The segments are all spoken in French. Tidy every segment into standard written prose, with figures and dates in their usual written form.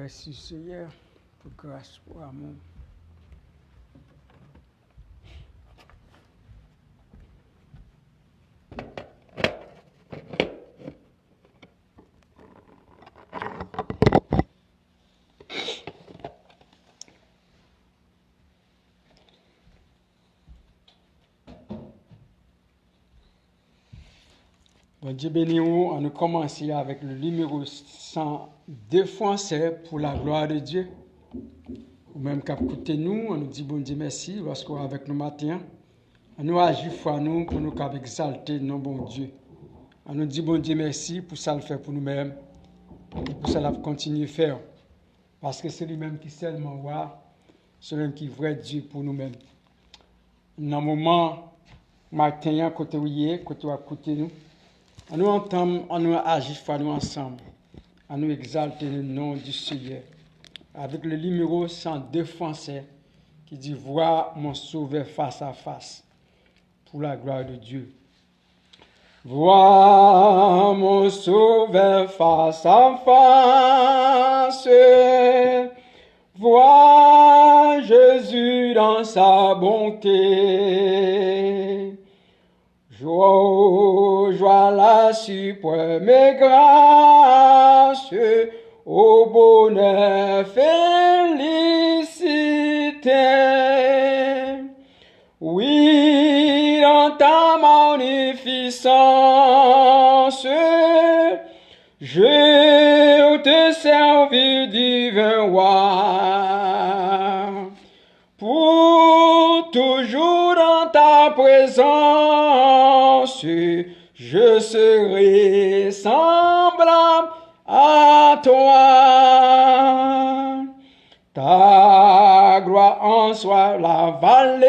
Merci Seigneur pour grâce, pour amour. Bon Dieu béni, on a commencé avec le numéro 102 français pour la gloire de Dieu. Ou même qu'à côté nous, on nous dit bon Dieu merci lorsqu'on est avec nous matin. On nous agit foi nous pour nous exalter nos bon Dieu. On nous dit bon Dieu merci pour ça le fait pour nous-mêmes. Et pour ça la continuer à faire. Parce que c'est lui-même qui seulement voit, c'est lui-même qui est vrai Dieu pour nous-mêmes. Dans le moment matin, côté où il est, côté à côté nous. On nous entend, on nous agit foi nous ensemble. On nous exalter le nom du Seigneur. Avec le numéro 102 français qui dit « Vois mon sauveur face à face » pour la gloire de Dieu. Vois mon sauveur face à face, vois Jésus dans sa bonté. Joie la suprême grâce, au bonheur, félicité. Oui, dans ta magnificence, je te servis, divin roi. Pour toujours dans ta présence, je serai semblable à toi. Ta gloire en soit la vallée,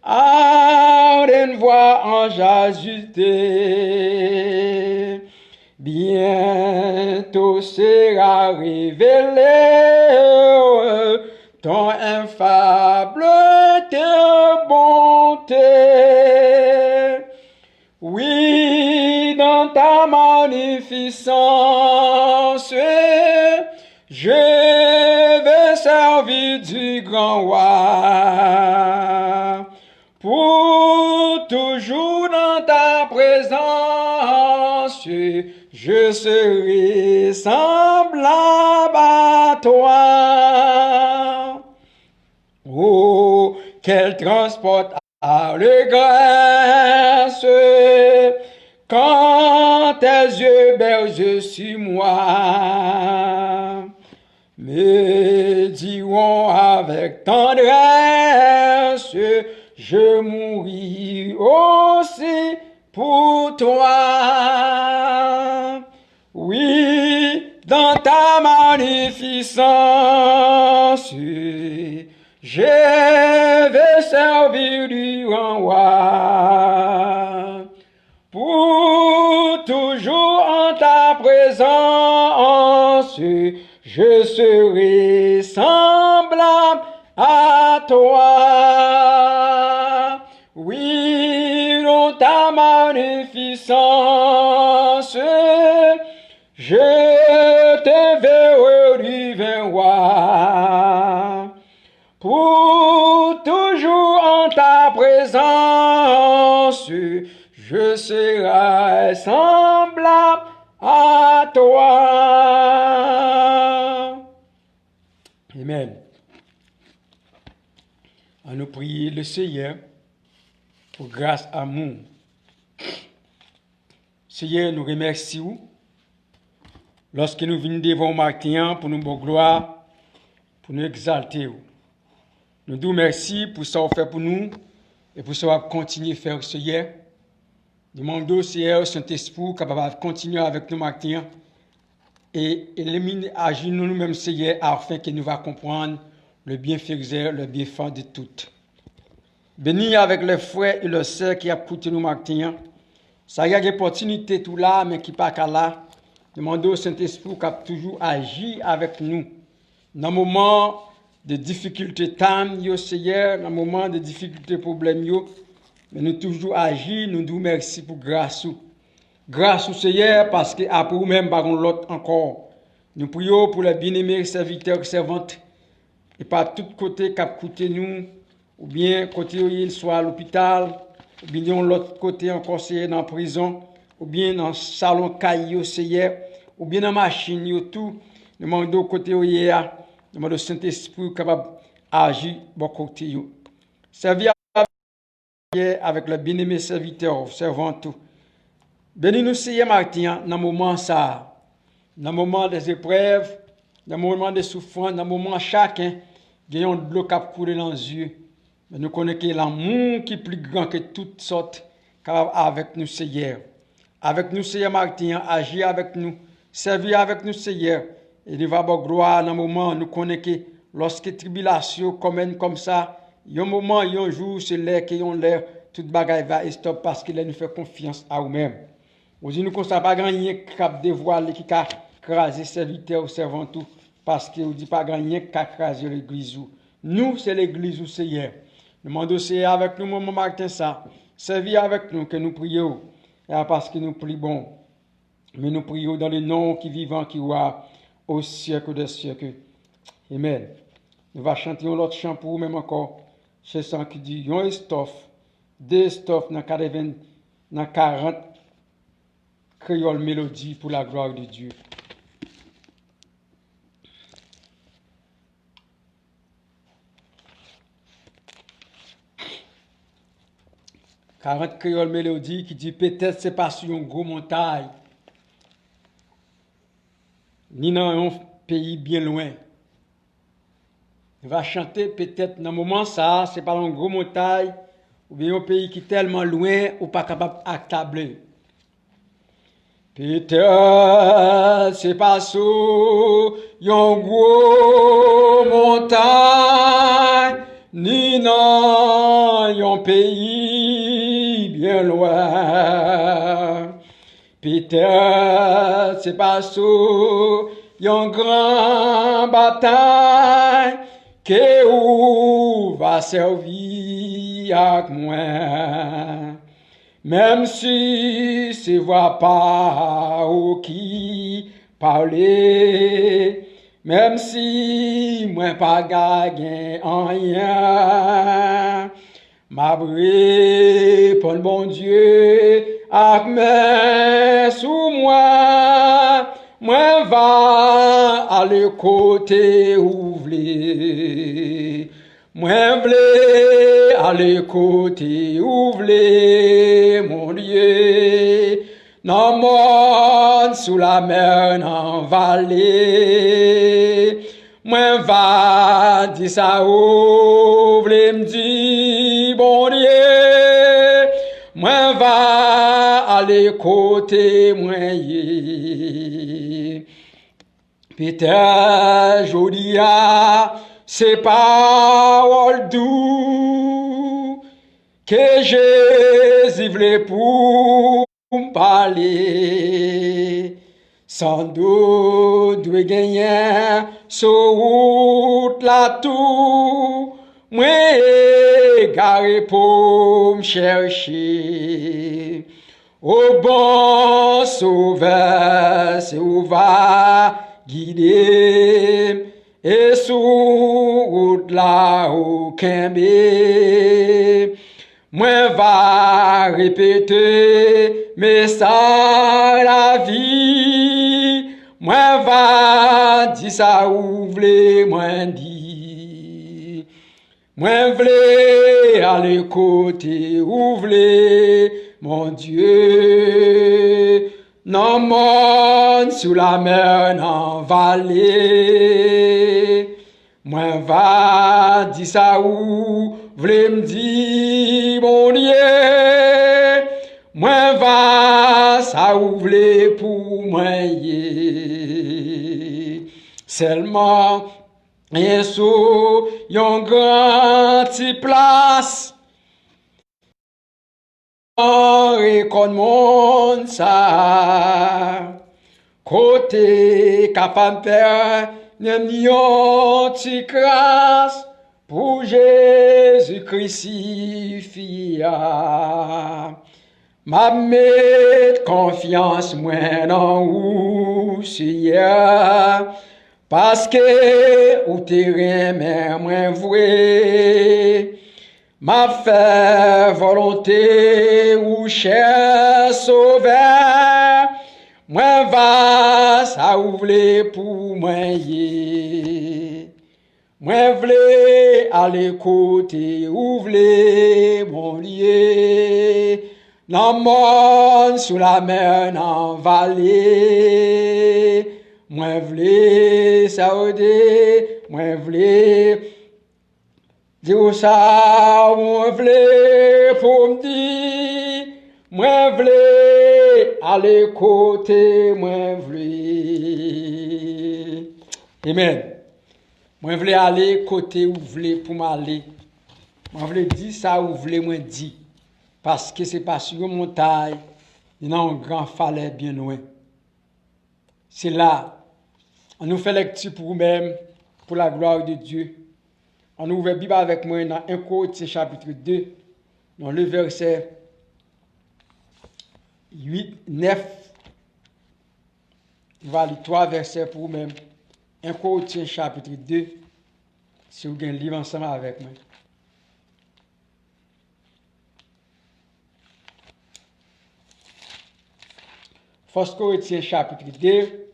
ardente voix en agité. Bientôt sera révélé ton infable bonté. Oui, dans ta magnificence, je vais servir du grand roi. Pour toujours dans ta présence, je serai semblable à toi. Oh, quel transport allégresse quand tes yeux bergent sur moi. Me diront avec tendresse, je mouris aussi pour toi. Oui, dans ta magnificence, je vais servir du roi. Pour toujours en ta présence, je serai semblable à toi. Oui, dans ta magnificence, je te verrai, divin roi. Pour toujours en ta présence, je serai semblable à toi. Amen. On nous prie le Seigneur pour grâce, amour. Seigneur, nous remercions lorsque nous venons devant matin pour nous bonne gloire, pour nous exalter. Nous disons merci pour ce que vous fait pour nous et pour ce que vous continuez à faire, Seigneur. Demandons au Seigneur, Saint-Esprit, capable de continuer avec nous matin et éliminer, agir nous-mêmes, Seigneur, afin que nous va comprendre le bienfaiteur, le bienfait de tout. Béni avec les frères et les sœurs qui ont écouté nous matin. Ça y a une opportunité tout là, mais qui pas qu'à là. Demandons au Saint-Esprit qui a toujours agi avec nous. Dans le moment de difficultés, Seigneur, dans le moment de difficultés, problèmes, mais nous toujours agi, nous disons merci pour grâce. Grâce au Seigneur, parce que après vous-même, par l'autre encore. Nous prions pour les bien-aimés serviteurs et servantes et par tous côtés qui coûté nous, ou bien côté où ils soient à l'hôpital, ou bien de l'autre côté encore c'est dans la prison, ou bien dans le salon caillou ou bien dans la machine, tout. Nous demandons côté où il y a, nous demandons le Saint-Esprit capable d'agir de côté. Servir avec le bien-aimé serviteur, servant tout. Bénis-nous, Seigneur Martin, dans le moment ça, dans le moment des épreuves, dans le moment des souffrances, dans le moment chacun, gagnons de l'eau qui couler dans les yeux. Mais nous connaissons que l'amour qui est plus grand que toutes sortes, avec nous, Seigneur. Avec nous, Seigneur Martin, agir avec nous, servir avec nous, Seigneur. Et nous va gloire dans le moment où nous connaissons que lorsque les tribulations commencent comme ça, il y a un moment, il y a un jour, c'est l'air qui ont l'air, toute bagaille va et stop parce qu'il nous fait confiance à nous-mêmes. Aujourd'hui, nous ne constatons pas rien qui a dévoilé, qui a crasé serviteurs ou servants tout, parce qu'il ne dit pas rien qui a crasé l'église. Nous, c'est l'église où Seigneur. Nous demandons Seigneur avec nous, maman Martin, ça. Servir avec nous, que nous prions. Et parce que nous prions, mais nous prions dans le nom qui vivant, qui voit au siècle des siècles. Amen. Nous allons chanter l'autre chant pour même encore. C'est ça qui dit, yon estoffe, deux stoffe dans 40 créole mélodie pour la gloire de Dieu. Créole mélodie qui dit peut-être c'est pas sur une grosse montagne, ni dans un pays bien loin. Il va chanter peut-être dans le moment ça, c'est pas dans une grosse montagne, ou bien un pays qui est tellement loin ou pas capable d'actabler. Peut-être c'est pas sur une grosse montagne, ni dans un pays bien loin. Peut-être c'est pas sur une grande bataille que ou va servir avec moi. Même si c'est voix pas ou qui parler, même si moi pas gagné en rien, m'a bré pour le bon Dieu avec main sous moi, moi va aller côté ouvlé. Moi v'lais aller côté ouvlé, mon Dieu, dans monde sous la mer, dans vallée. Moi va dire ça ouvlé, m'dit, bon Dieu, moi va aller côté moi yé. Peut-être jodi a c'est paroles doux que Jésus voulait pour me parler. Sans doute, doit gagner sur route la tout. Moi, garé pour me chercher. Au bon sauveur, c'est où va guider. Et sous route là aucun bé, moi va répéter mais ça la vie, moi va dire ça ouvre moi dit, moi v'lais aller côté ouvre mon Dieu. Non monde sous la mer, non vallée. Moi va dire ça où, v'lez me dire, mon Dieu. Moi va ça où v'lez pour moi yé. Seulement, y'a sous, yon grand ti place. Récon monde ça côté capable faire n'aimions ti grâce pour Jésus crucifié m'a mettre confiance moi dans où ou Seigneur, parce que ou terrain mais moins vrai. Ma fait volonté ou cher sauveur, moi va ça ouvre pour moi y. Moi vle aller côté ouvre mon lieu, dans monde sous la mer dans vallée. Moi vle saoudé, moi vle dire ça, moi vle pour me dire, moi vle aller côté, moi vle. Amen. Moi vle aller côté où vle pour m'aller. Moi vle dire ça où vle moi dire. Parce que c'est pas sur une montagne, il y a un grand falaise bien loin. C'est là. On nous fait lecture pour nous-mêmes, pour la gloire de Dieu. On ouvre la Bible avec moi dans 1 Corinthiens chapitre 2, dans le verset 8, 9. On va lire 3 versets pour vous-même. 1 Corinthiens chapitre 2, si vous avez un livre ensemble avec moi. First Corinthiens chapitre 2,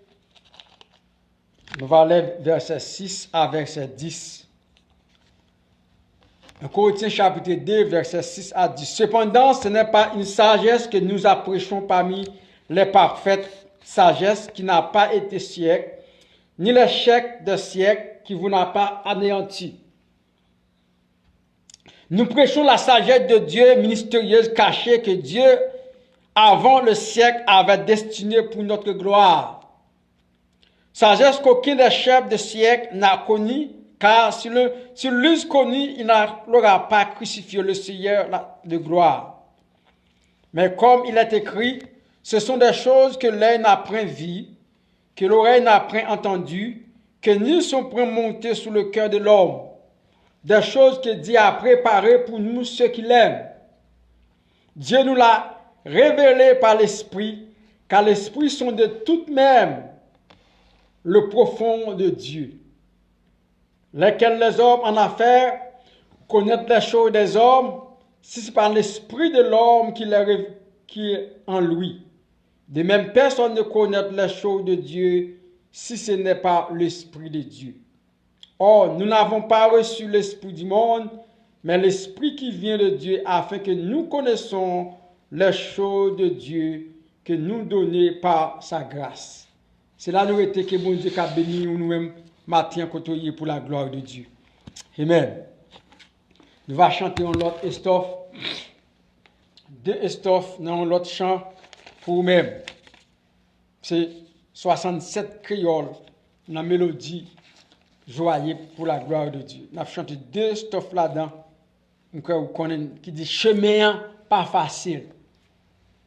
on va lire verset 6 à verset 10. 1 Corinthiens chapitre 2, verset 6 à 10. Cependant, ce n'est pas une sagesse que nous apprêchons parmi les parfaites sagesse qui n'a pas été siècle, ni l'échec de siècle qui vous n'a pas anéanti. Nous prêchons la sagesse de Dieu mystérieuse cachée que Dieu, avant le siècle, avait destinée pour notre gloire. Sagesse qu'aucun des chefs de siècle n'a connue, car s'il l'eût connu, il n'aura pas crucifié le Seigneur de gloire. Mais comme il est écrit, ce sont des choses que l'œil n'a point vues, que l'oreille n'a point entendues, que ni sont point montées sous le cœur de l'homme. Des choses que Dieu a préparées pour nous ceux qui l'aiment. Dieu nous l'a révélé par l'Esprit, car l'Esprit sont de tout même le profond de Dieu, lesquels les hommes en affaires connaissent les choses des hommes, si c'est par l'Esprit de l'homme qui est en lui. De même, personne ne connaît les choses de Dieu si ce n'est pas l'Esprit de Dieu. Or, nous n'avons pas reçu l'Esprit du monde, mais l'Esprit qui vient de Dieu, afin que nous connaissions les choses de Dieu que nous donnait par sa grâce. C'est là nous était que bon Dieu a béni nous-mêmes matin côtoyer pour la gloire de Dieu. Amen. Nous allons chanter un autre estophe, 2 estophes dans l'autre chant pour nous-mêmes. C'est 67 créoles dans la mélodie joyeuse pour la gloire de Dieu. Nous avons chanté 2 estophes là-dedans qui dit chemin pas facile.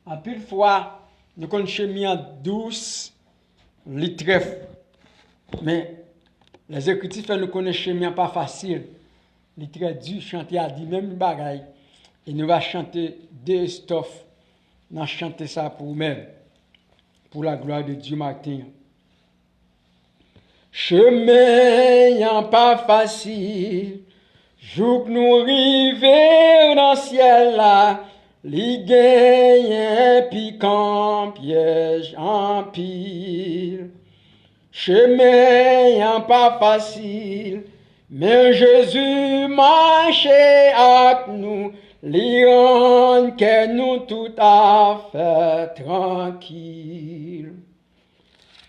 En plus de fois, nous connaissons chemin douce, litref. Mais les Écritures nous connaissent chemin pas facile. Les très dur chanter a dit même bagaille. Et nous allons chanter 2 estophes. Nous allons chanter ça pour nous-mêmes. Pour la gloire de Dieu matin. Chemin pas facile. Jour que nous rivions dans le ciel là. Li gagne piquant piège en pile. Chemin pas facile, mais Jésus marchait avec nous, li rend que nous tout à fait tranquille.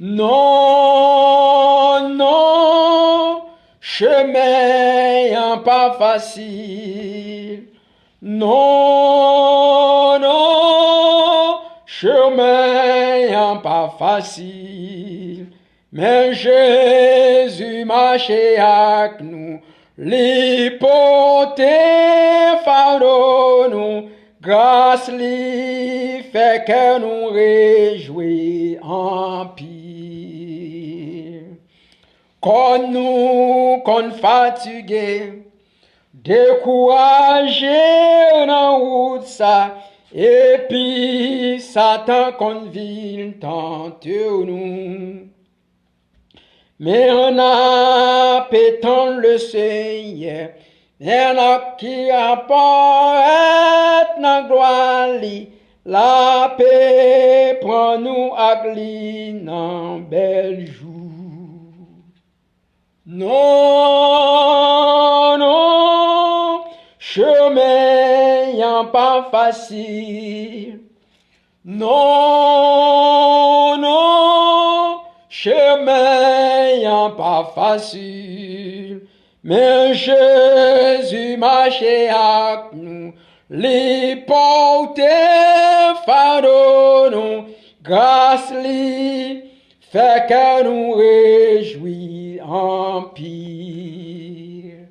Non, non, chemin pas facile. Non, non, chemin pas facile, mais Jésus marchait avec nous, li portait fardeau nous, grâce li fait que nous réjouis en pile. Quand nous, fatigués, découragé dans route ça, Et puis Satan convient tente nous. Mais on a pétant le Seigneur, et on a qui apparaît dans gloire, la paix prend nous à dans bel jour. Non, non, chemin y'en pas facile. Non, non, chemin y'en pas facile. Mais Jésus marchait avec nous, les porter fardeau nous, grâce lui, fait que nous réjouis en pire.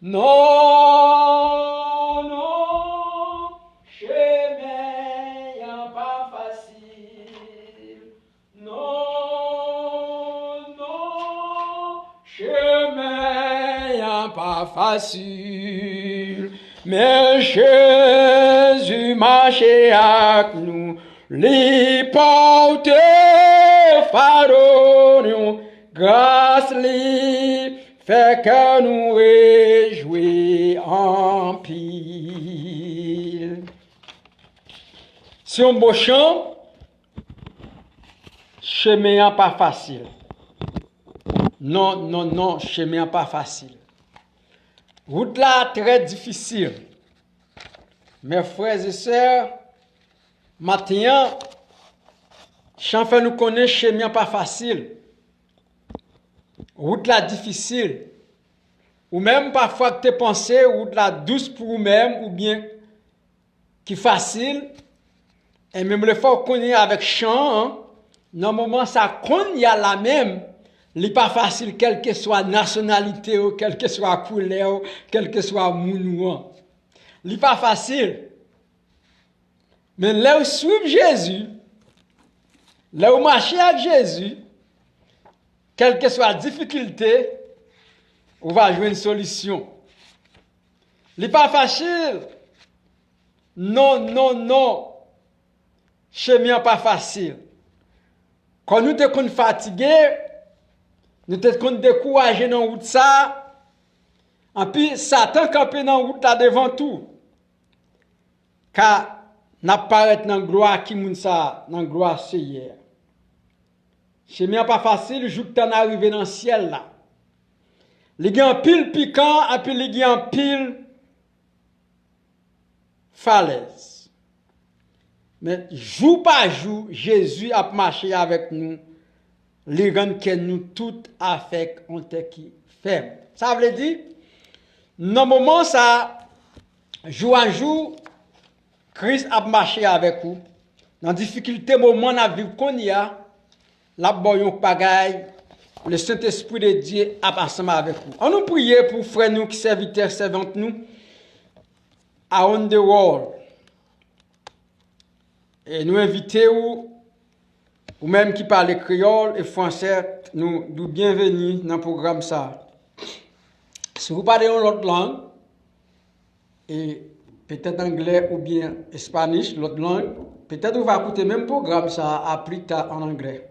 Non, non, chemin y'en pas facile. Non, non, chemin y'en pas facile. Mais Jésus marchait avec nous, les porter fardeau nous, grâce lui, fait que nous réjouis en pile. Si on beau chant, chemin pas facile. Non, non, non, chemin pas facile. Route là très difficile. Mes frères et sœurs, maintenant, chant fait nous connaître chemin pas facile. Route là difficile. Ou même parfois que tu pensé route là douce pour vous-même ou bien qui facile. Et même le fois qu'on est avec chant, hein, normalement ça qu'on y a la même. Il pas facile, quelle que soit nationalité, ou quelle que soit couleur, quel que soit mounouan. Il pas facile. Mais là où suivre Jésus, là où marcher avec Jésus, quelle que soit la difficulté, on va jouer une solution. Il pas facile. Non, non, non. Chemin pas facile. Quand nous sommes fatigués, nous sommes découragés dans la route ça. Et puis Satan campé dans la route là devant tout. Car n'apparaît dans la gloire qui moun ça, dans la gloire Seigneur. Chemin pas facile, jour que t'en arrivé dans le ciel là. Il y a un pile piquant et puis il y a un pile falaise. Mais jour par jour, Jésus a marché avec nous. Les rend que nous tout avec on te qui faible. Ça veut dire, normalement ça, jour à jour, Christ a marché avec vous. Dans difficulté moment na vie qu'on y a, la boyon pagaille, le Saint-Esprit de Dieu a ensemble avec vous. On nous prie pour frères nous qui serviteurs servantes nous around the world. Et nous invitons ou même qui parlent créole et français, nous bienvenue dans le programme ça. Si vous parlez en l'autre langue, et peut-être anglais ou bien espagnol, l'autre langue, peut-être vous va écouter le même programme ça à plus tard en anglais.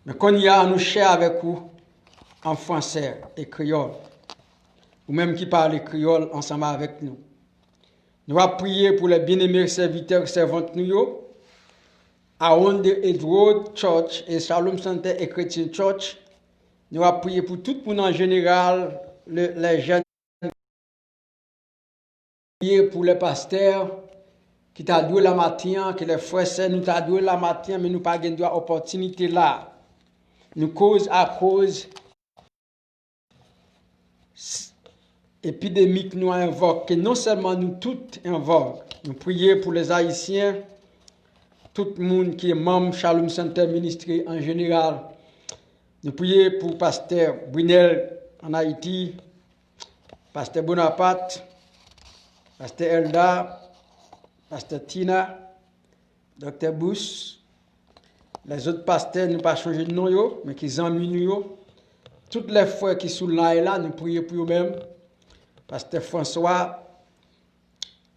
Mais quand il y a nous cher avec vous en français et créole, ou même qui parlent créole ensemble avec nous. Nous allons prier pour les bien-aimés serviteurs et servantes nous. Around the Edward Church et Shalom Center et Christian Church. Nous allons prier pour tout le monde en général, les jeunes. Prier pour les pasteurs qui t'a doué la matin, que les frères nous t'a doué la matin, mais nous pas eu d'opportunité là. Nous cause à cause épidémie que nous invoquons, que non seulement nous toutes invoquons. Nous prions pour les Haïtiens, tout le monde qui est membre Shalom Center Ministry en général. Nous prions pour Pasteur Brunel en Haïti, Pasteur Bonaparte, Pasteur Elda, Pasteur Tina, Dr. Bush, les autres pasteurs, nous pas changé de nom, mais qui ont mis nous. Toutes les frères qui sont là, nous prions pour eux-mêmes. Pasteur François,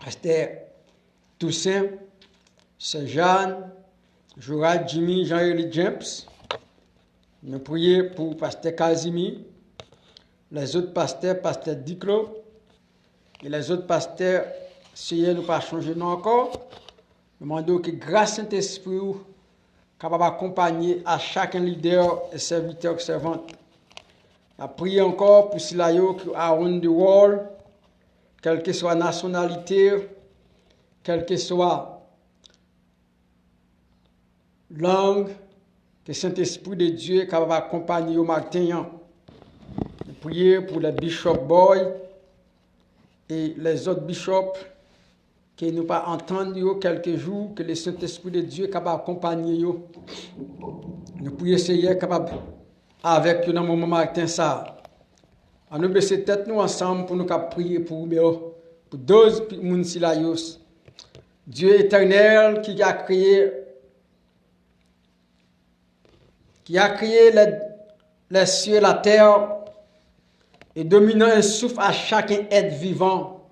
Pasteur Toussaint, Sœur Jeanne, Jourad, Jimmy, Jean-Élie James. Nous prions pour Pasteur Casimir, les autres pasteurs, Pasteur Diclo, et les autres pasteurs, si nous pas changer non encore. Nous demandons que grâce Saint-Esprit capable d'accompagner à chacun leader et serviteur servante. Nous prions encore pour Silayo qui around the world, quelle que soit la nationalité, quelle que soit la langue, que Saint-Esprit de Dieu est capable d'accompagner au matin. Nous prions pour les Bishop Boy et les autres bishops qui nous pas entendre quelques jours, que le Saint-Esprit de Dieu est capable d'accompagner. Nous prions Seigneur capable avec nous dans le moment matin ça. On nous baisser tête nous ensemble pour nous prier pour 12 personnes. Dieu éternel qui a créé les cieux et la terre et dominant un souffle à chacun être vivant.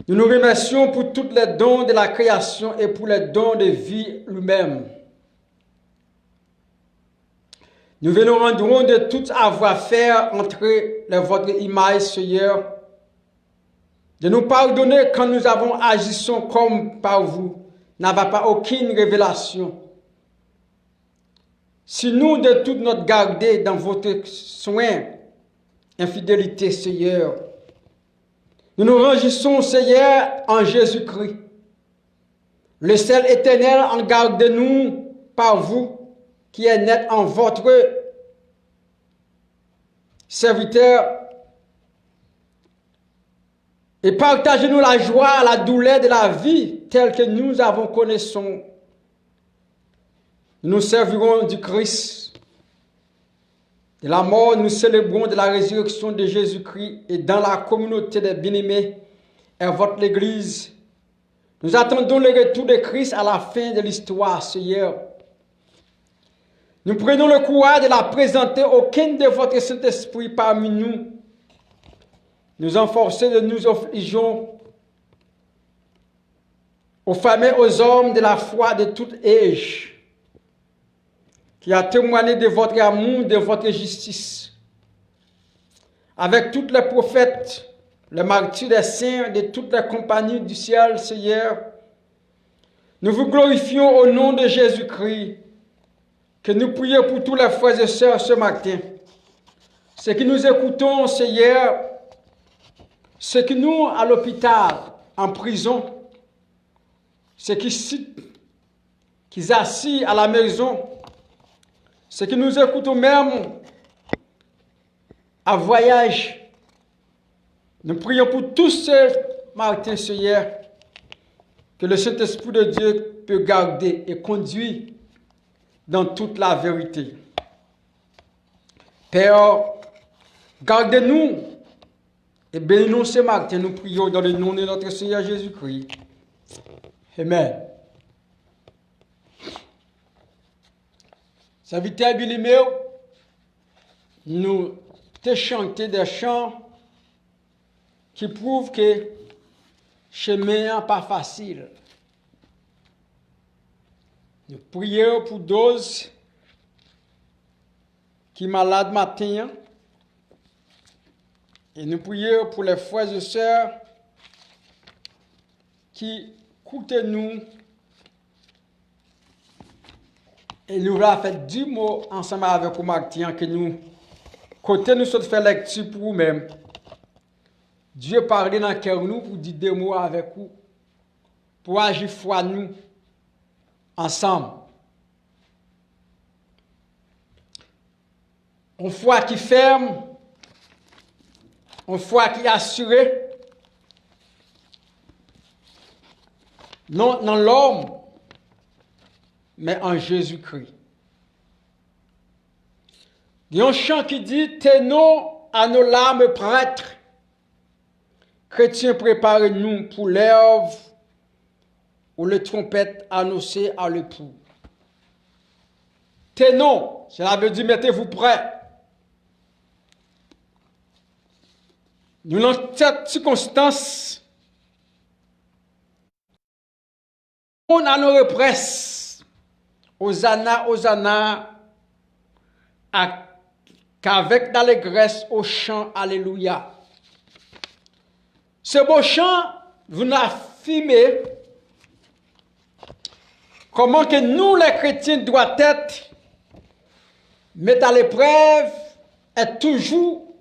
Nous nous remercions pour tous les dons de la création et pour les dons de vie lui-même. Nous venons rendre de tout avoir faire entrer votre image, Seigneur. De nous pardonner quand nous avons agissons comme par vous, n'avons pas aucune révélation. Si nous de toute notre garder dans votre soin, infidélité, Seigneur, nous nous rangissons, Seigneur, en Jésus-Christ. Le seul éternel en garde de nous par vous, qui est net en votre serviteur. Et partagez-nous la joie, la douleur de la vie, telle que nous avons connaissons. Nous servirons du Christ. De la mort, nous célébrons de la résurrection de Jésus-Christ et dans la communauté des bien-aimés et votre Église. Nous attendons le retour de Christ à la fin de l'histoire, Seigneur. Nous prenons le courage de la présenter aucun de votre Saint-Esprit parmi nous. Nous enforcer de nous affligeons aux femmes et aux hommes de la foi de tout âge, qui a témoigné de votre amour, de votre justice. Avec tous les prophètes, les martyrs des saints, de toutes les compagnies du ciel, Seigneur, nous vous glorifions au nom de Jésus-Christ, que nous prions pour tous les frères et sœurs ce matin. Ce que nous écoutons, Seigneur, ce que nous, à l'hôpital, en prison, ce qui assis à la maison, ce que nous écoutons même à voyage, nous prions pour tous ces matins, Seigneur, que le Saint-Esprit de Dieu peut garder et conduire dans toute la vérité. Père, gardez-nous et bénis-nous ce matin, nous prions dans le nom de notre Seigneur Jésus-Christ. Amen. Serviteur bien-aimé, nous te chanté des chants qui prouvent que le chemin n'est pas facile. Nous prions pour those qui sont malades matin. Et nous prions pour les frères et sœurs qui écoutent nous. Et nous allons faire 10 mots ensemble avec vous, Martin, que nous, côté nous sommes fait lecture pour nous-mêmes. Dieu parle dans le cœur nous pour dire 2 mots avec vous, pour agir foi nous, ensemble. Une foi qui ferme, une foi qui est assurée, non dans l'homme, mais en Jésus-Christ. Il y a un chant qui dit « Tenons à nos larmes prêtres, chrétiens préparez-nous pour l'œuvre où les trompettes annoncées à l'époux. » Tenons, cela veut dire mettez-vous prêts. Nous, dans cette circonstance, à nos represses. Hosanna, Hosanna, qu'avec d'allégresse au chant, Alléluia. Ce beau chant vous affirmez comment que nous, les chrétiens, doivent être mis à l'épreuve et toujours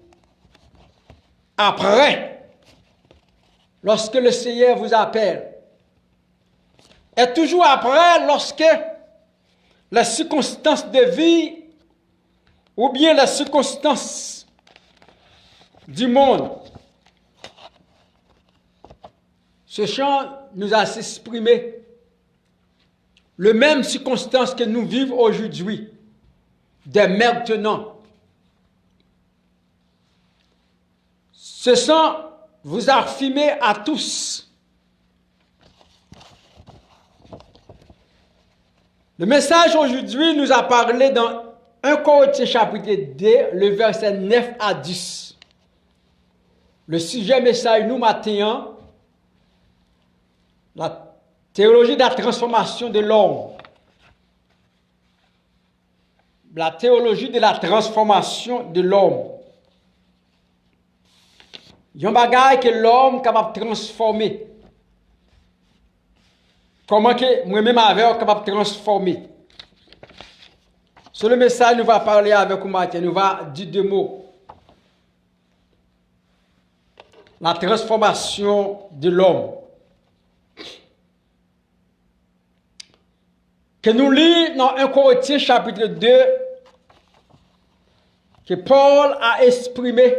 après, lorsque le Seigneur vous appelle. Et toujours après, lorsque les circonstances de vie ou bien les circonstances du monde. Ce chant nous a exprimé les mêmes circonstances que nous vivons aujourd'hui, dès maintenant. Ce chant vous a affirmé à tous. Le message aujourd'hui nous a parlé dans 1 Corinthiens chapitre 2, le verset 9 à 10. Le sujet message nous matin, la théologie de la transformation de l'homme. La théologie de la transformation de l'homme. Il y a un bagage que l'homme est capable de transformer. Comment que moi-même avec capable de transformer. Sur le message, nous va parler avec vous matin, nous va dire deux mots. La transformation de l'homme. Que nous lisons dans 1 Corinthiens chapitre 2, que Paul a exprimé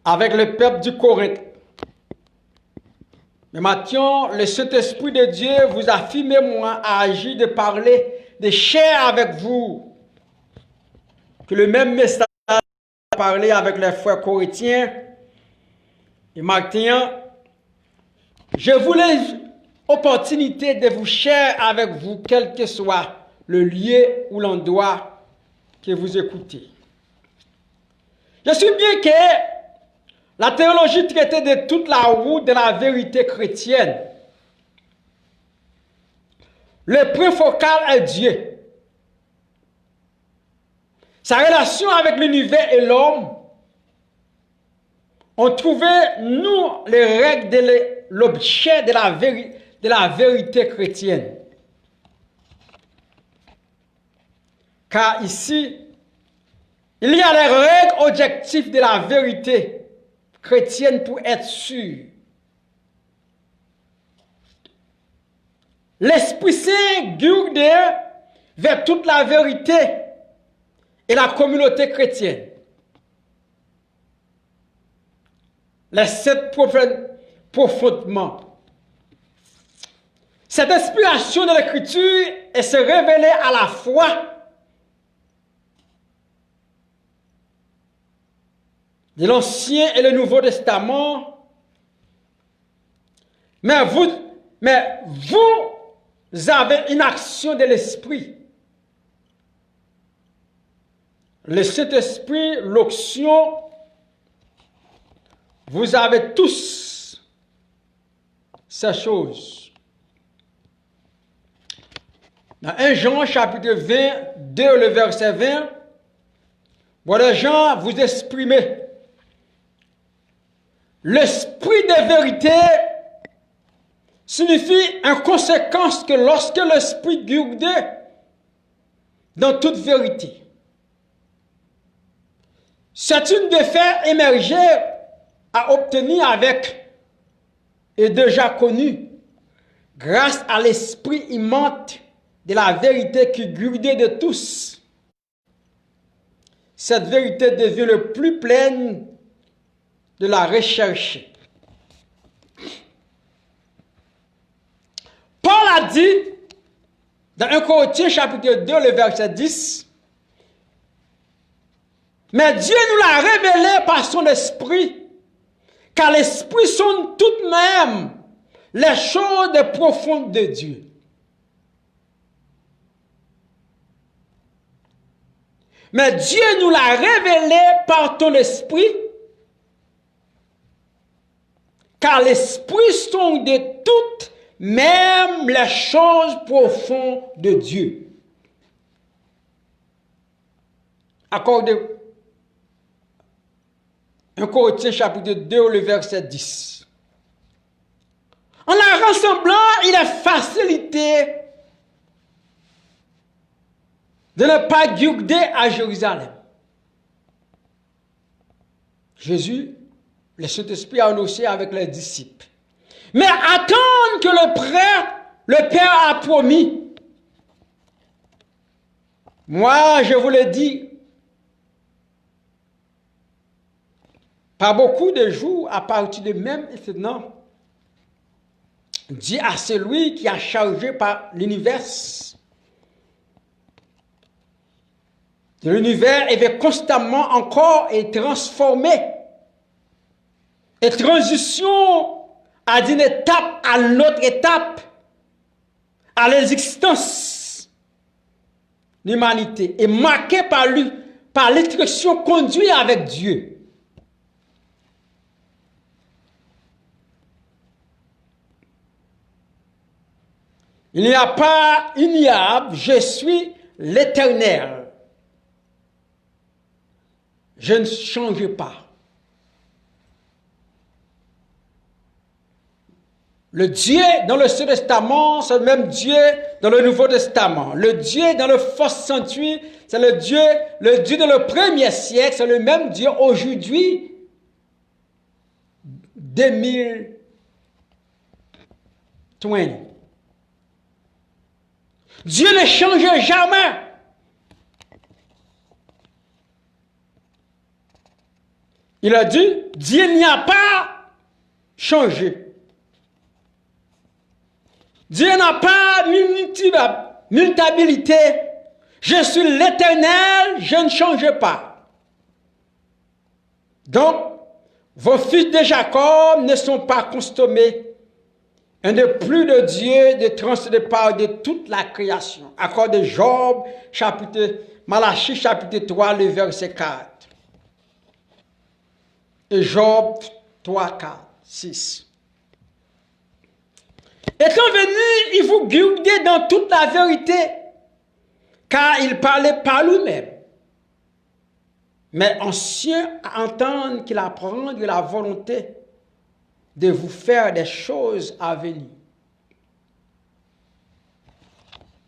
avec le peuple du Corinthe. Mais maintenant, le Saint-Esprit de Dieu vous affirme moi à agir de parler de chair avec vous. Que le même message a parlé avec les frères corinthiens. Et maintenant, je voulais l'opportunité de vous share avec vous, quel que soit le lieu ou l'endroit que vous écoutez. Je suis bien que la théologie traite de toute la route de la vérité chrétienne. Le point focal est Dieu. Sa relation avec l'univers et l'homme ont trouvé, nous, les règles de l'objet de la vérité chrétienne. Car ici, il y a les règles objectives de la vérité chrétienne pour être sûr. L'Esprit Saint guide vers toute la vérité et la communauté chrétienne. Les sept profondément. Cette inspiration de l'Écriture est se révéler à la fois de l'Ancien et le Nouveau Testament, mais vous avez une action de l'Esprit. Le Saint-Esprit, l'onction, vous avez tous ces choses. Dans 1 Jean chapitre 22, le verset 20, voilà Jean vous exprimez. L'esprit de vérité signifie en conséquence que lorsque l'esprit guide dans toute vérité, c'est une de faire émerger à obtenir avec et déjà connu grâce à l'esprit immense de la vérité qui guide de tous. Cette vérité devient le plus pleine de la recherche. Paul a dit dans 1 Corinthiens chapitre 2, le verset 10, mais Dieu nous l'a révélé par son esprit, car l'esprit sonde tout de même les choses profondes de Dieu. Mais Dieu nous l'a révélé par ton esprit, car l'esprit sonde toutes même les choses profondes de Dieu. Accordez 1 Corinthiens chapitre 2, le verset 10. En la rassemblant, il est facilité de ne pas garder à Jérusalem. Jésus, le Saint-Esprit a annoncé avec les disciples. Mais attendre que le Père a promis. Moi, je vous le dis, pas beaucoup de jours à partir de même maintenant, dit à celui qui a chargé par l'univers. L'univers est constamment encore et transformé. Et transition à d'une étape à l'autre étape, à l'existence de l'humanité, est marquée par l'instruction conduite avec Dieu. Il n'y a pas ignoble, je suis l'Éternel. Je ne change pas. Le Dieu dans le Ancien Testament, c'est le même Dieu dans le Nouveau Testament. Le Dieu dans le First Century, c'est le Dieu dans le premier siècle, c'est le même Dieu aujourd'hui, 2020. Dieu ne change jamais. Il a dit, Dieu n'y a pas changé. Dieu n'a pas mutabilité. Je suis l'Éternel, je ne change pas. Donc, vos fils de Jacob ne sont pas consommés. Un de plus de Dieu de transcender par de toute la création. Accord de Job, Malachie chapitre 3, le verset 4. Et Job 3, 4, 6. Étant venu, il vous guidait dans toute la vérité, car il parlait par lui-même. Mais ancien à entendre qu'il apprend de la volonté de vous faire des choses à venir.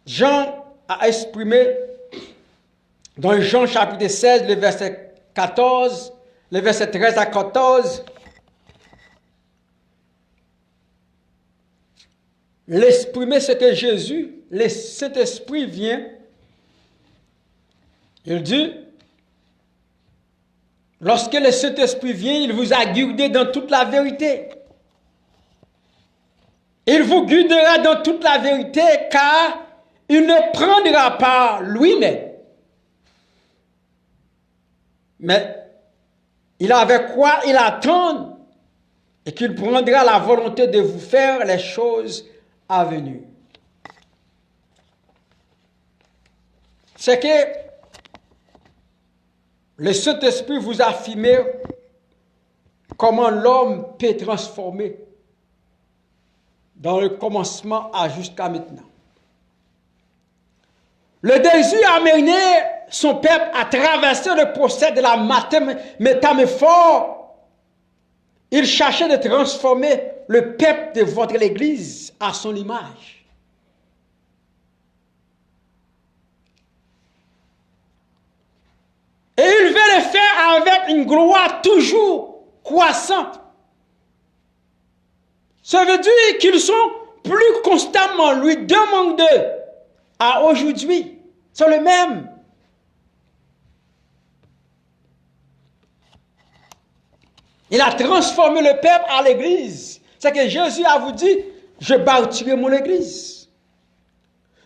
Jean a exprimé dans Jean chapitre 16, le verset 14, le verset 13 à 14, l'exprimer ce que Jésus, le Saint-Esprit vient. Il dit, lorsque le Saint-Esprit vient, il vous a guidé dans toute la vérité. Il vous guidera dans toute la vérité, car il ne prendra pas lui-même. Mais il avait quoi il attend, et qu'il prendra la volonté de vous faire les choses à venir. C'est que le Saint-Esprit vous a affirmé comment l'homme peut transformer dans le commencement à jusqu'à maintenant. Le désir a mené son peuple à traverser le procès de la métamorphose. Il cherchait de transformer le peuple de votre Église à son image. Et il veut le faire avec une gloire toujours croissante. Ça veut dire qu'ils sont plus constamment lui demandés à aujourd'hui. C'est le même. Il a transformé le peuple à l'église. C'est que Jésus a vous dit, je bâtirai mon église.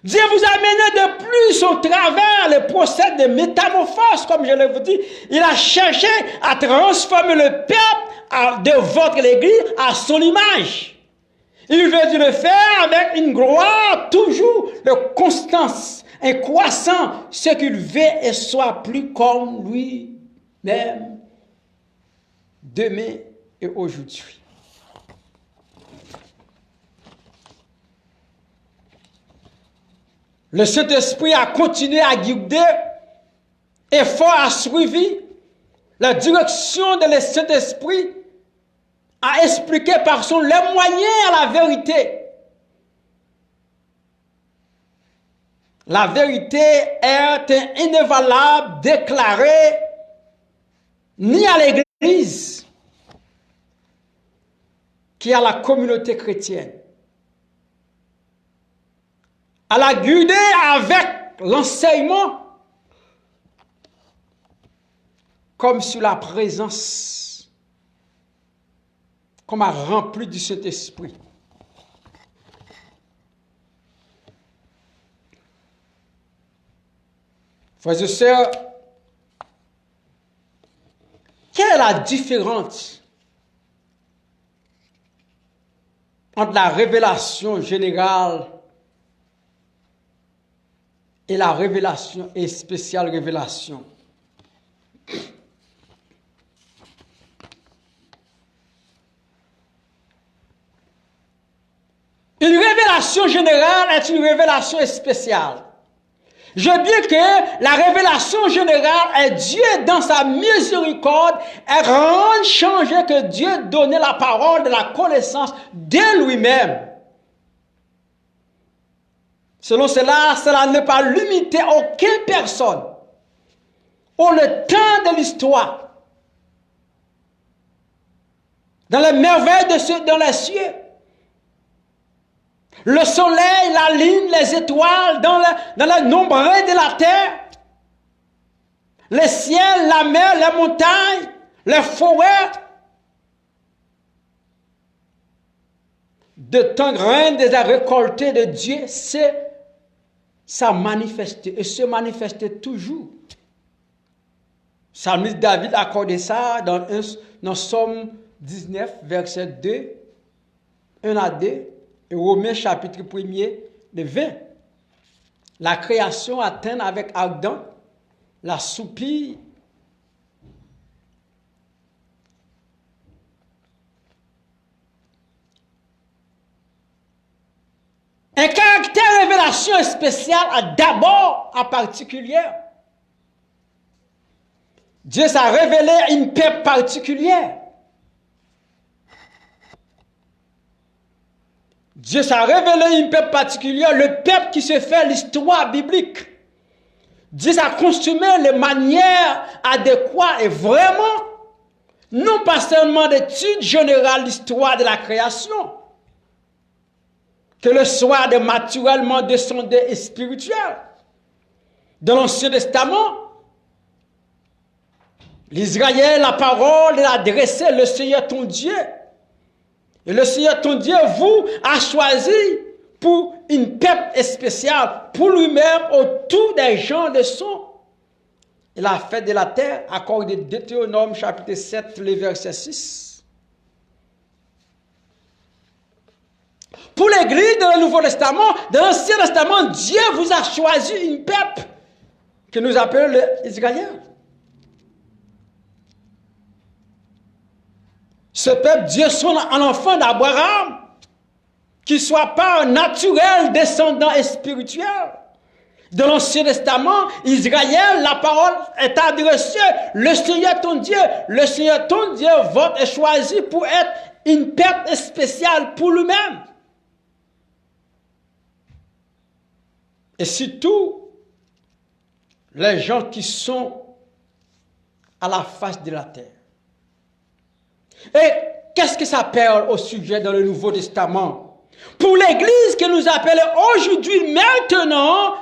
Dieu vous a mené de plus au travers le procès de métamorphose, comme je l'ai vous dit. Il a cherché à transformer le peuple de votre église à son image. Il veut le faire avec une gloire toujours de constance, un croissant, ce qu'il veut et soit plus comme lui-même, demain et aujourd'hui. Le Saint-Esprit a continué à guider et fort a suivi la direction de le Saint-Esprit, a expliqué par son les moyens à la vérité. La vérité est inévalable, déclarée ni à l'Église, qui est à la communauté chrétienne. Elle a guidé avec l'enseignement comme sur la présence, comme à rempli du Saint-Esprit. Frères et sœurs, quelle est la différence entre la révélation générale et la révélation et spéciale révélation? Une révélation générale est une révélation spéciale. Je dis que la révélation générale est Dieu dans sa miséricorde et rend changer que Dieu donnait la parole de la connaissance de lui-même. Selon cela ne pas limiter aucune personne au le temps de l'histoire. Dans les merveilles dans les cieux. Le soleil, la lune, les étoiles, dans la nombre de la terre, les ciels, la mer, les montagnes, les forêts, de temps grain des récoltés de Dieu, c'est ça manifesté et se manifeste toujours. Psalmiste David a accordé ça dans Somme 19, verset 2, 1 à 2. Et Romains chapitre 1er, le 20. La création atteint avec ardent la soupir. Un caractère révélation spécial d'abord en particulier. Dieu s'est révélé une paix particulière. Dieu s'est révélé une peuple particulier, le peuple qui se fait l'histoire biblique. Dieu s'est consumé les manières adéquates et vraiment, non pas seulement d'études générales de l'histoire de la création, que le soit de naturellement descendé et spirituel. Dans l'Ancien Testament, l'Israël, la parole, il a adressé le Seigneur ton Dieu. Et le Seigneur ton Dieu vous a choisi pour une peuple spéciale, pour lui-même, autour des gens de son. Il a fait de la terre, accordé Deutéronome chapitre 7, le verset 6. Pour l'Église dans le Nouveau Testament, dans l'Ancien Testament, Dieu vous a choisi une peuple que nous appelons les Israéliens. Ce peuple, Dieu son un enfant d'Abraham, qui soit pas un naturel descendant et spirituel. Dans l'Ancien Testament, Israël, la parole est adressée. Le Seigneur ton Dieu votre est choisi pour être une peuple spéciale pour lui-même. Et surtout, les gens qui sont à la face de la terre. Et qu'est-ce que ça parle au sujet dans le Nouveau Testament? Pour l'Église que nous appelons aujourd'hui, maintenant,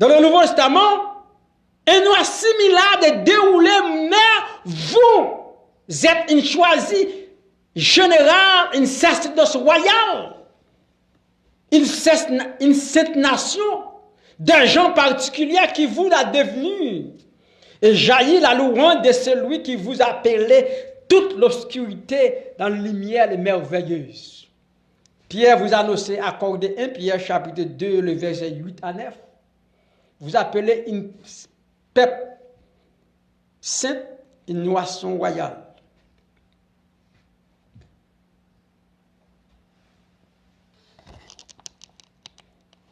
dans le Nouveau Testament, et nous assimilons de dérouler, mais vous êtes une choisie générale, une sacerdoce royale, une sainte nation, des gens particuliers qui vous l'a devenu. Et jaillit la louange de celui qui vous a appelé toute l'obscurité dans la lumière merveilleuse. Pierre vous a annoncé, accordé 1 Pierre chapitre 2, le verset 8 à 9. Vous appelez une peuple sainte, une nation royale.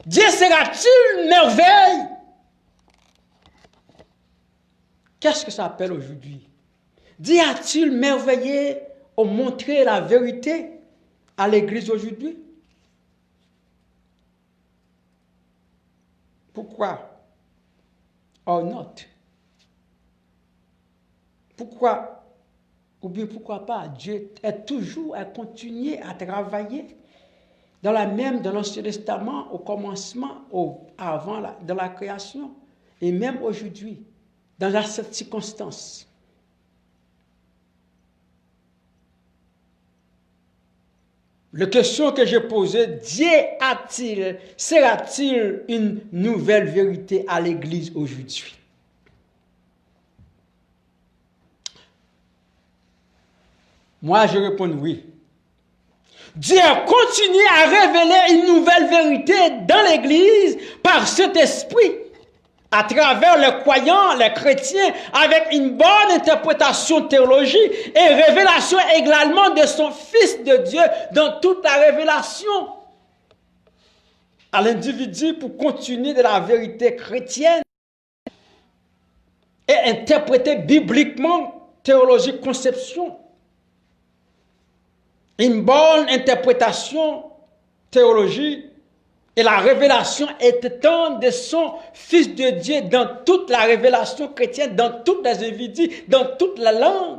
Dieu sera-t-il merveille? Qu'est-ce que ça appelle aujourd'hui? Dieu a-t-il merveillé ou montré la vérité à l'église aujourd'hui? Pourquoi? Or not. Pourquoi? Ou bien pourquoi pas? Dieu est toujours à continuer à travailler dans l'Ancien Testament, au commencement, dans la création, et même aujourd'hui, dans cette circonstance. La question que j'ai posée, Dieu sera-t-il une nouvelle vérité à l'Église aujourd'hui? Moi, je réponds oui. Dieu continue à révéler une nouvelle vérité dans l'Église par cet esprit, à travers les croyants, les chrétiens, avec une bonne interprétation théologique et révélation également de son Fils de Dieu dans toute la révélation à l'individu pour continuer de la vérité chrétienne et interpréter bibliquement théologique conception. Une bonne interprétation théologique et la révélation étant de son Fils de Dieu dans toute la révélation chrétienne, dans toutes les individus, dans toute la langue.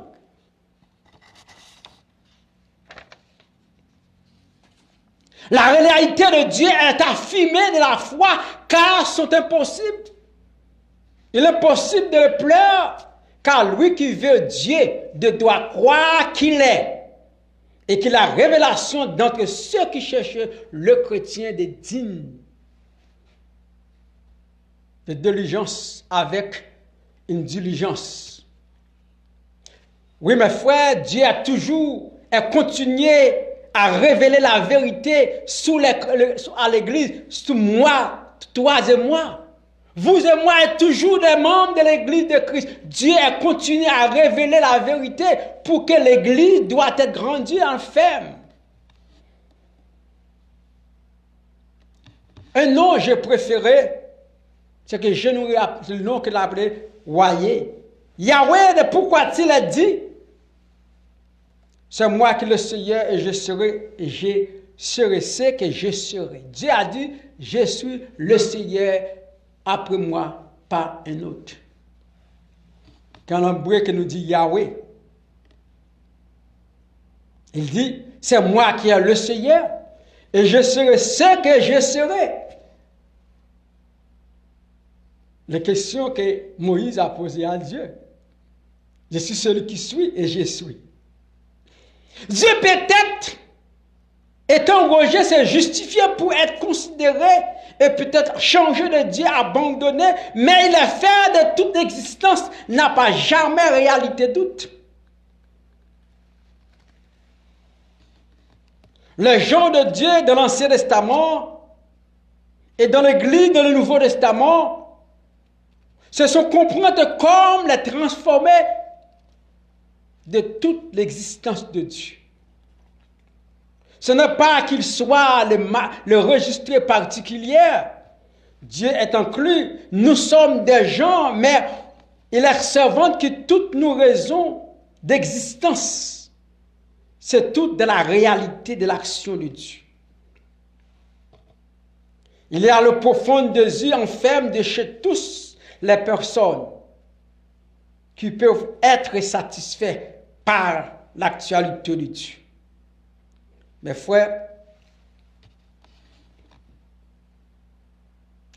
La réalité de Dieu est affirmée de la foi car c'est impossible. Il est possible de le pleurer car lui qui veut Dieu doit croire qu'il est. Et que la révélation d'entre ceux qui cherchent le chrétien des dignes de diligence avec une diligence. Oui, mes frères, Dieu a toujours continué à révéler la vérité à l'Église, sous moi, toi et moi. Vous et moi êtes toujours des membres de l'Église de Christ. Dieu a continué à révéler la vérité pour que l'Église doit être grandie en ferme. Un nom que j'ai préféré, c'est que je nous le nom qu'il a appelé Yahweh. Yahweh, pourquoi a-t-il dit? C'est moi qui le Seigneur et je serai ce que je serai. Dieu a dit, je suis le Seigneur. Après moi, pas un autre. Quand l'hébreu qui nous dit Yahweh, il dit, c'est moi qui ai le Seigneur, et je serai ce que je serai. La question que Moïse a posée à Dieu. Je suis celui qui suis et je suis. Dieu peut-être, étant rejeté, s'est justifié pour être considéré et peut-être changer de Dieu, abandonné, mais il est fait de toute existence, n'a pas jamais réalité doute. Les gens de Dieu dans l'Ancien Testament et dans l'Église dans le Nouveau Testament se sont compris comme les transformés de toute l'existence de Dieu. Ce n'est pas qu'il soit le registre particulier. Dieu est inclus. Nous sommes des gens, mais il est servant que toutes nos raisons d'existence, c'est tout de la réalité de l'action de Dieu. Il y a le profond désir enferme de chez tous les personnes qui peuvent être satisfaits par l'actualité de Dieu. Mes frères,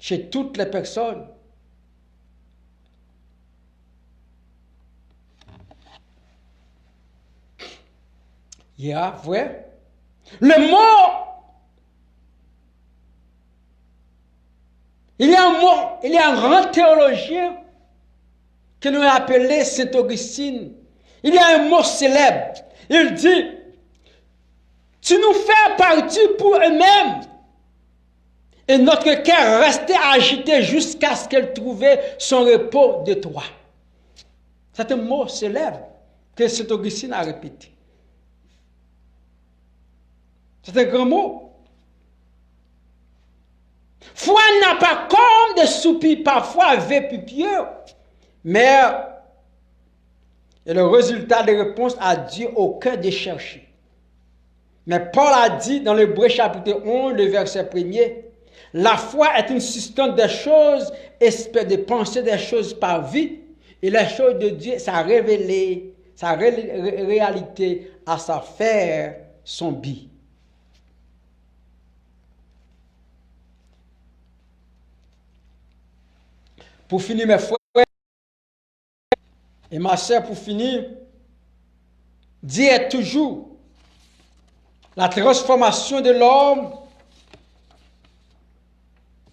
chez toutes les personnes, il y a, vrai, le mot, il y a un mot, il y a un grand théologien que nous appelons Saint Augustine. Il y a un mot célèbre. Il dit, tu nous fais partie pour eux-mêmes. Et notre cœur restait agité jusqu'à ce qu'elle trouvait son repos de toi. C'est un mot célèbre que Saint Augustine a répété. C'est un grand mot. Foi n'a pas comme des soupirs parfois vépipieux, mais est le résultat des réponses à Dieu au cœur des chercheurs. Mais Paul a dit dans l'Hébreu chapitre 11, le verset 1er, la foi est une substance des choses, espère de penser des choses par vie, et les choses de Dieu, ça a révélé sa réalité à sa faire son but. Pour finir, mes frères et ma soeur, pour finir, Dieu est toujours la transformation de l'homme.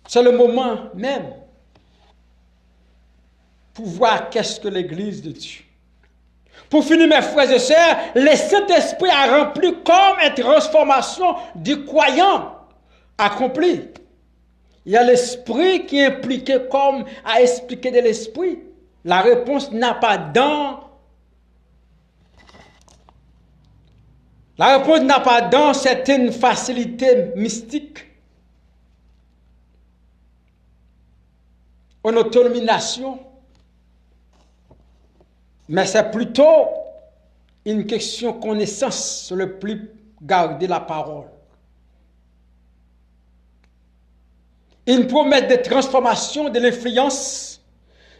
C'est le moment même pour voir qu'est-ce que l'Église de Dieu. Pour finir, mes frères et sœurs, le Saint-Esprit a rempli comme une transformation du croyant accompli. Il y a l'Esprit qui est impliqué comme à expliquer de l'Esprit. La réponse n'a pas dans certaines facilités mystiques, en autonomisation, mais c'est plutôt une question de connaissance sur le plus garder la parole. Une promesse de transformation de l'influence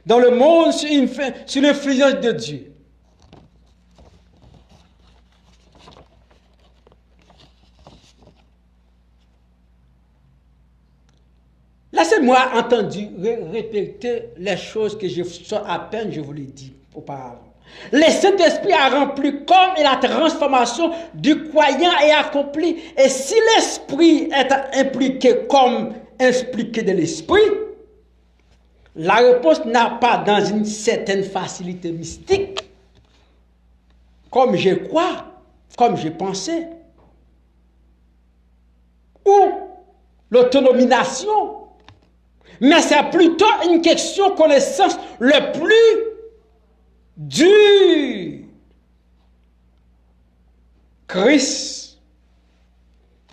dans le monde sur l'influence de Dieu. Laissez-moi entendre répéter les choses que à peine je vous l'ai dit auparavant. Le Saint-Esprit a rempli comme la transformation du croyant est accompli. Et si l'Esprit est impliqué comme expliqué de l'Esprit, la réponse n'a pas dans une certaine facilité mystique, comme je crois, comme je pensais, ou l'autonomisation. Mais c'est plutôt une question de connaissance le plus du Christ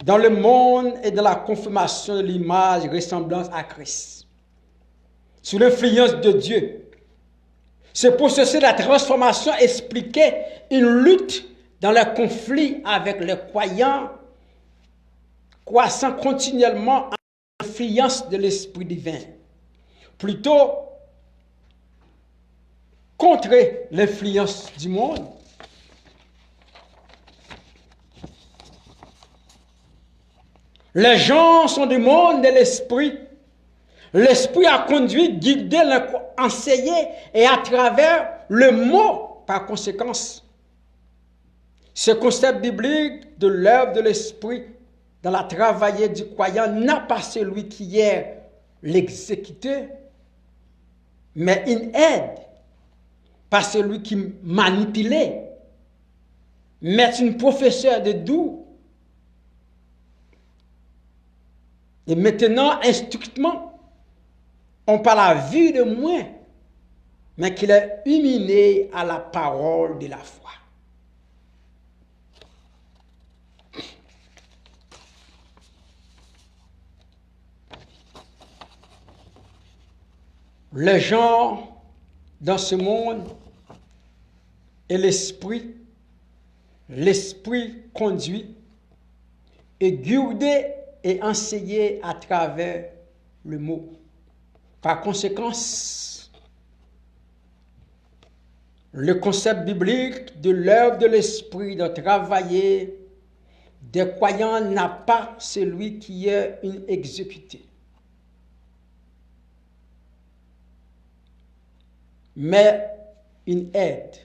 dans le monde et dans la confirmation de l'image ressemblance à Christ. Sous l'influence de Dieu. Ce processus de la transformation expliquait une lutte dans le conflit avec les croyants, croissant continuellement en l'influence de l'Esprit divin. Plutôt contre l'influence du monde. Les gens sont du monde de l'esprit. L'esprit a conduit, guidé, enseigné et à travers le mot, par conséquence. Ce concept biblique de l'œuvre de l'esprit dans la travaillée du croyant n'a pas celui qui est l'exécuteur, mais une aide. Pas celui qui manipulait, mais une professeure de doux. Et maintenant, instructement, on parle à vue de moins, mais qu'il est humilié à la parole de la foi. Les gens dans ce monde et l'esprit conduit et guidé et enseigné à travers le mot. Par conséquent, le concept biblique de l'œuvre de l'esprit de travailler des croyants n'a pas celui qui est une exécuté, mais une aide.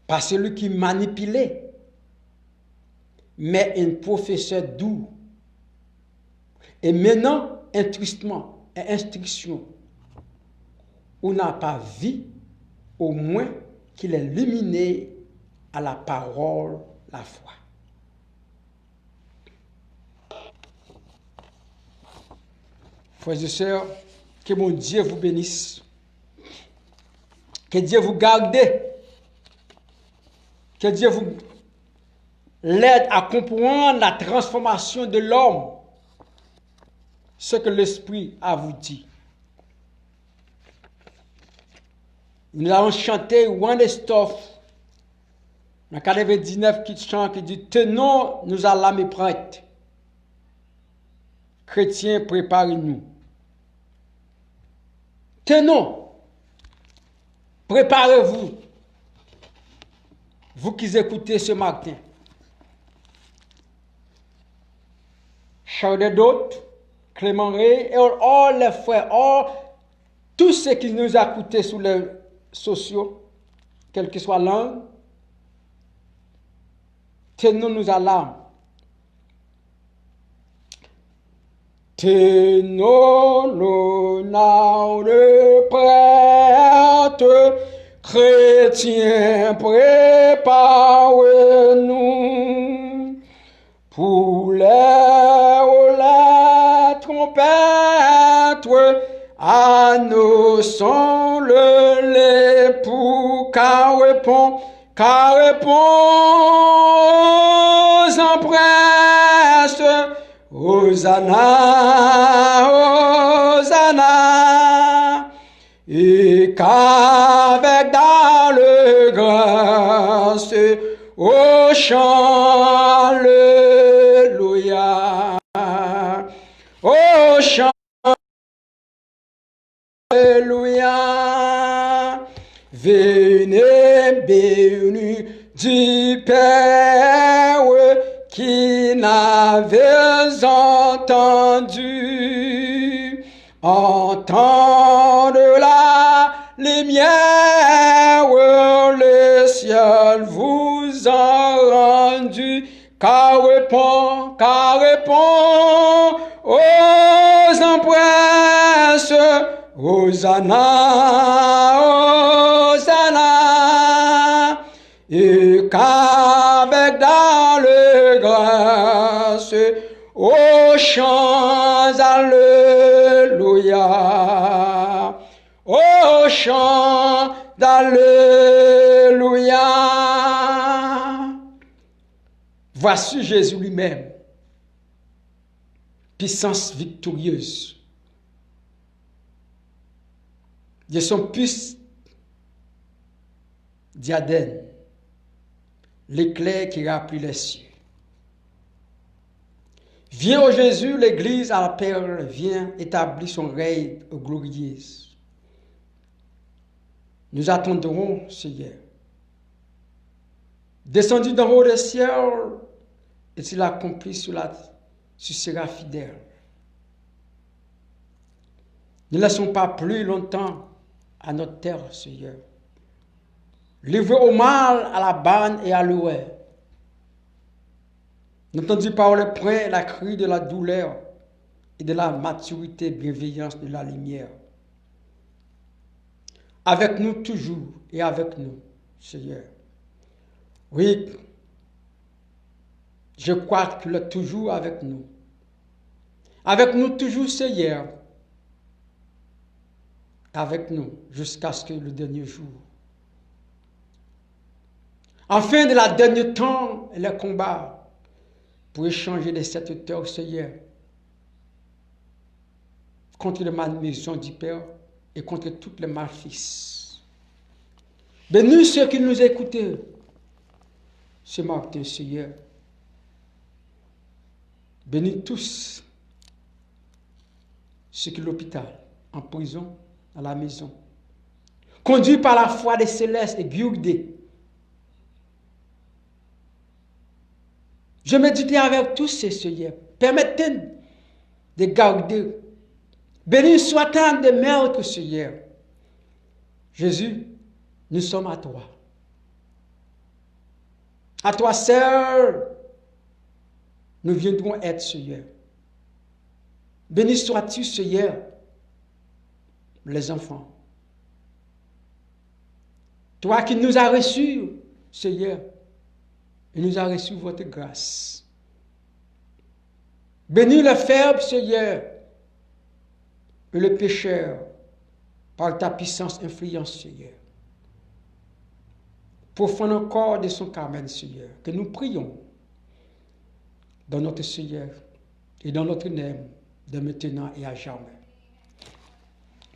Pas celui qui manipulait, mais un professeur doux. Et maintenant, instruction, on n'a pas vu, au moins qu'il est illuminé à la parole, la foi. Frères et sœurs, que mon Dieu vous bénisse. Que Dieu vous garde. Que Dieu vous l'aide à comprendre la transformation de l'homme ce que l'Esprit a vous dit. Nous allons chanter One Stuff, dans 99 qui chante, qui dit tenons nous à l'âme prête. Chrétiens, préparez-nous. Tenons, préparez-vous. Vous qui écoutez ce matin. Charles d'autres, Clément Ray, et les frères, tous ceux qui nous ont écoutés sur les sociaux, quelle que soit langue, tenons-nous à l'âme. Tenons-nous prêtes, chrétiens, préparez-nous pour la trompette, annonçons l'époux, car répond en presse, Hosanna, Hosanna, et qu'avec dans le grâce, au chant, alléluia, au chant, alléluia, venez bénis du Père qui n'avait entendu, entendre la lumière, le ciel vous a rendu, car répond aux empresses, Hosanna, Hosanna, et qu'avec dans le grâce, aux chants, alléluia, aux chants, alléluia. Voici Jésus lui-même, puissance victorieuse. De son puce diadème, l'éclair qui remplit les cieux. Viens au Jésus, l'Église à la perle, viens établir son règne glorieux. Nous attendrons, Seigneur. Descendu d'en haut des cieux, et il accomplit tu seras fidèle. Ne laissons pas plus longtemps à notre terre, Seigneur. Livrez au mal, à la banne et à l'ouest. N'entendez pas le point, la cri de la douleur et de la maturité, bienveillance de la lumière. Avec nous toujours et avec nous, Seigneur. Oui, je crois que tu es toujours avec nous. Avec nous toujours, Seigneur. Avec nous jusqu'à ce que le dernier jour. Enfin, de la dernier temps, le combat pour échanger les 7 heures, Seigneur, contre la maison du Père et contre toutes les malfaisances. Bénis ceux qui nous écoutent ce matin, Seigneur. Bénis tous ceux qui sont à l'hôpital, en prison, à la maison. Conduits par la foi des célestes et guidés. Je médite avec tous ces Seigneurs. Permettez de garder. Béni soit-il de maître, Seigneur. Jésus, nous sommes à toi. À toi seul, nous viendrons être, Seigneur. Béni sois-tu, Seigneur, les enfants. Toi qui nous as reçus, Seigneur, et nous as reçu votre grâce. Bénis le faible, Seigneur, et le pécheur, par ta puissance influence, Seigneur. Profond encore de son carmen, Seigneur, que nous prions dans notre Seigneur et dans notre nom, de maintenant et à jamais.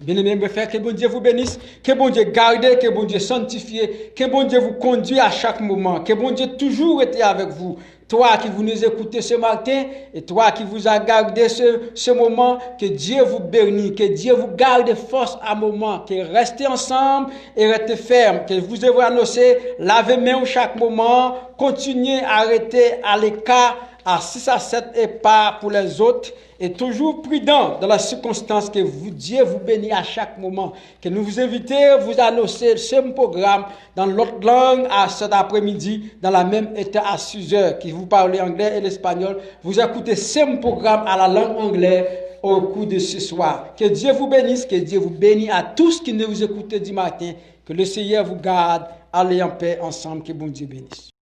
Bien-aimés, mes frères, que bon Dieu vous bénisse, que bon Dieu garde, que bon Dieu sanctifie, que bon Dieu vous conduit à chaque moment, que bon Dieu toujours été avec vous. Toi qui vous nous écoutez ce matin et toi qui vous a gardé ce moment, que Dieu vous bénisse, que Dieu vous garde force à moment, que restez ensemble et restez ferme, que vous ayez annoncé, lavez main chaque moment, continuez à arrêter à l'écart à 6 à 7 et pas pour les autres, et toujours prudent dans la circonstance que Dieu vous bénit à chaque moment. Que nous vous invitons à vous annoncer ce programme dans l'autre langue à cet après-midi, dans la même état à 6 heures, qui vous parlez anglais et l'espagnol. Vous écoutez ce programme à la langue anglaise au cours de ce soir. Que Dieu vous bénisse, que Dieu vous bénisse à tous qui nous écoutez du matin. Que le Seigneur vous garde. Allez en paix ensemble, que bon Dieu bénisse.